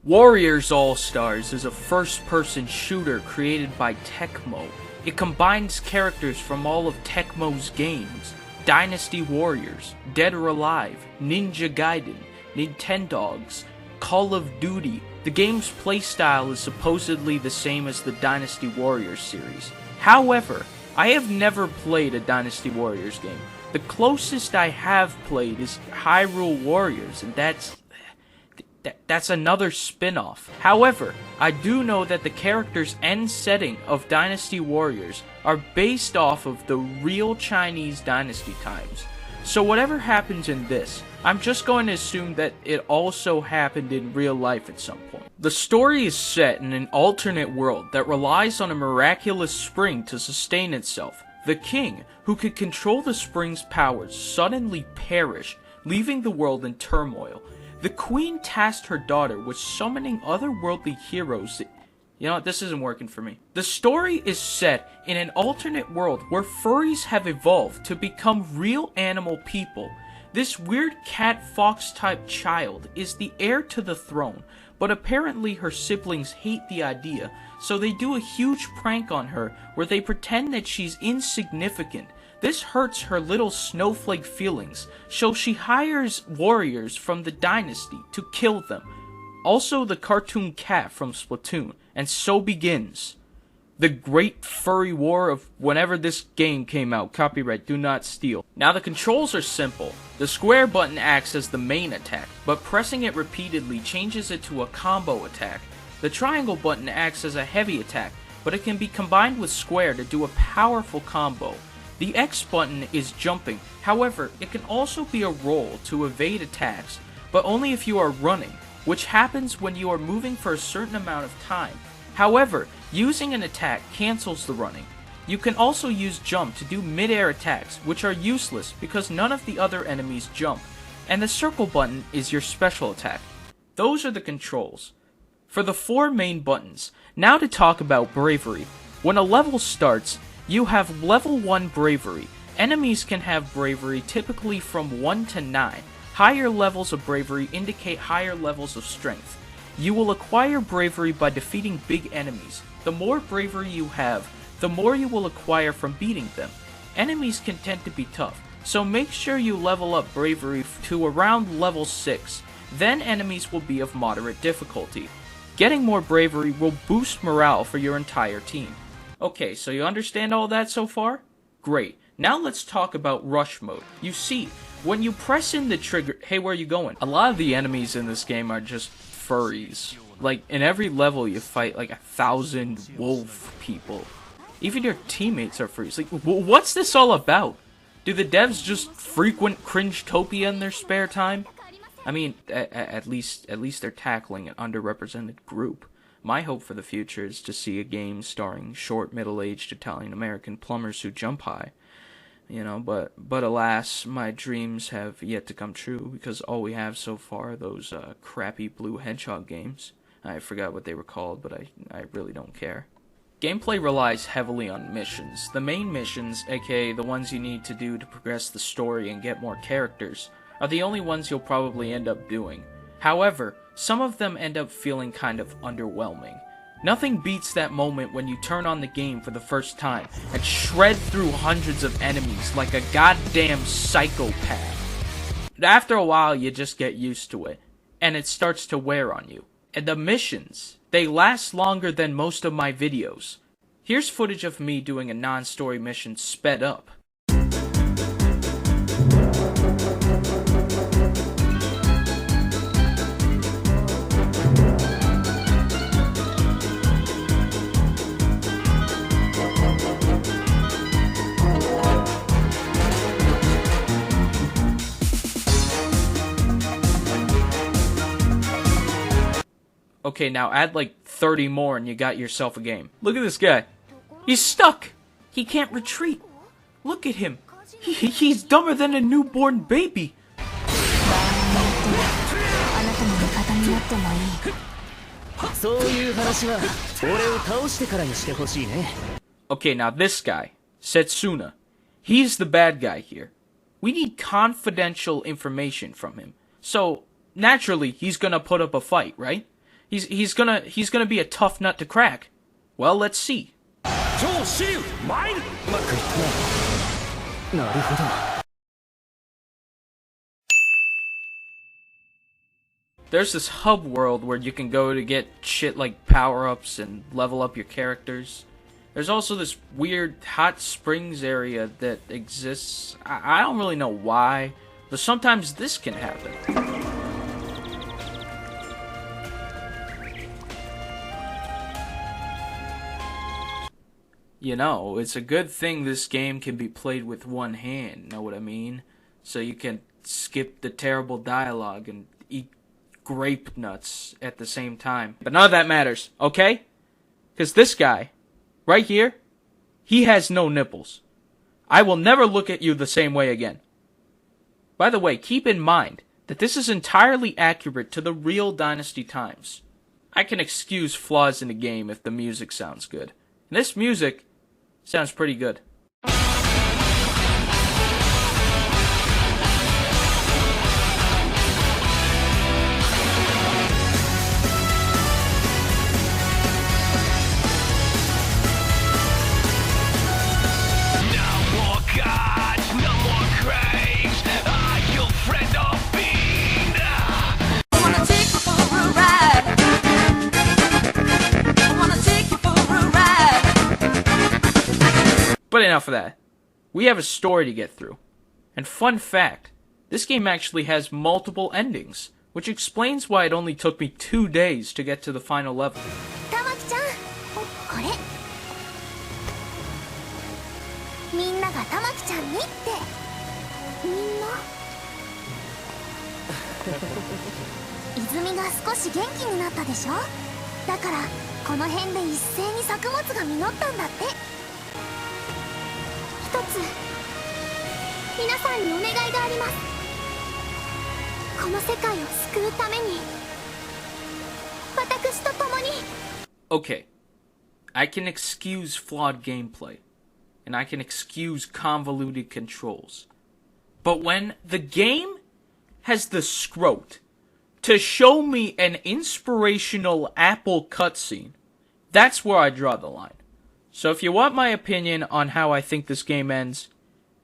Warriors All-Stars is a first-person shooter created by Tecmo. It combines characters from all of Tecmo's games: Dynasty Warriors, Dead or Alive, Ninja Gaiden, Nintendogs, Call of Duty. The game's playstyle is supposedly the same as the Dynasty Warriors series. However, I have never played a Dynasty Warriors game. The closest I have played is Hyrule Warriors, and that's another spin-off. However, I do know that the characters and setting of Dynasty Warriors are based off of the real Chinese dynasty times. So whatever happens in this, I'm just going to assume that it also happened in real life at some point. The story is set in an alternate world that relies on a miraculous spring to sustain itself. The king, who could control the spring's powers, suddenly perished, leaving the world in turmoil. The queen tasked her daughter with summoning otherworldly heroes. You know what, this isn't working for me. The story is set in an alternate world where furries have evolved to become real animal people. This weird cat-fox type child is the heir to the throne, but apparently her siblings hate the idea, so they do a huge prank on her where they pretend that she's insignificant. This hurts her little snowflake feelings, so she hires warriors from the dynasty to kill them. Also the cartoon cat from Splatoon, and so begins the Great Furry War of whenever this game came out. Copyright, do not steal. Now the controls are simple. The square button acts as the main attack, but pressing it repeatedly changes it to a combo attack. The triangle button acts as a heavy attack, but it can be combined with square to do a powerful combo. The X button is jumping, however, it can also be a roll to evade attacks, but only if you are running, which happens when you are moving for a certain amount of time. However, using an attack cancels the running. You can also use jump to do mid-air attacks, which are useless because none of the other enemies jump, and the circle button is your special attack. Those are the controls. For the 4 main buttons, now to talk about Bravery. When a level starts, you have level 1 Bravery. Enemies can have Bravery typically from 1 to 9. Higher levels of Bravery indicate higher levels of strength. You will acquire Bravery by defeating big enemies. The more Bravery you have, the more you will acquire from beating them. Enemies can tend to be tough, so make sure you level up Bravery to around level 6. Then enemies will be of moderate difficulty. Getting more Bravery will boost morale for your entire team. Okay, so you understand all that so far? Great. Now let's talk about rush mode. You see, when you press in the trigger... Hey, where are you going? A lot of the enemies in this game are just furries. Like, in every level you fight like 1,000 wolf people. Even your teammates are furries. Like, what's this all about? Do the devs just frequent Cringe-topia in their spare time? I mean, at least they're tackling an underrepresented group. My hope for the future is to see a game starring short, middle-aged Italian-American plumbers who jump high. You know, but alas, my dreams have yet to come true, because all we have so far are those crappy Blue Hedgehog games. I forgot what they were called, but I really don't care. Gameplay relies heavily on missions. The main missions, aka the ones you need to do to progress the story and get more characters, are the only ones you'll probably end up doing. However, some of them end up feeling kind of underwhelming. Nothing beats that moment when you turn on the game for the first time and shred through hundreds of enemies like a goddamn psychopath. After a while, you just get used to it, and it starts to wear on you. And the missions, they last longer than most of my videos. Here's footage of me doing a non-story mission sped up. Okay, now add like 30 more and you got yourself a game. Look at this guy. He's stuck. He can't retreat. Look at him. He's dumber than a newborn baby. Okay, now this guy, Setsuna. He's the bad guy here. We need confidential information from him. So, naturally, he's gonna put up a fight, right? He's gonna be a tough nut to crack. Well, let's see. There's this hub world where you can go to get shit like power-ups and level up your characters. There's also this weird hot springs area that exists. I don't really know why, but sometimes this can happen. You know, it's a good thing this game can be played with one hand, know what I mean? So you can skip the terrible dialogue and eat grape nuts at the same time. But none of that matters, okay? Because this guy, right here, he has no nipples. I will never look at you the same way again. By the way, keep in mind that this is entirely accurate to the real Dynasty times. I can excuse flaws in the game if the music sounds good. And this music sounds pretty good. But enough of that. We have a story to get through. And fun fact, this game actually has multiple endings, which explains why it only took me 2 days to get to the final level. Okay, I can excuse flawed gameplay, and I can excuse convoluted controls. But when the game has the scrote to show me an inspirational Apple cutscene, that's where I draw the line. So if you want my opinion on how I think this game ends,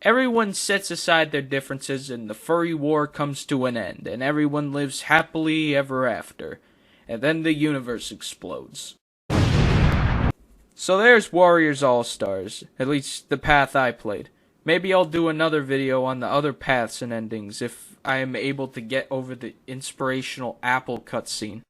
everyone sets aside their differences and the furry war comes to an end, and everyone lives happily ever after, and then the universe explodes. So there's Warriors All-Stars, at least the path I played. Maybe I'll do another video on the other paths and endings if I am able to get over the inspirational Apple cutscene.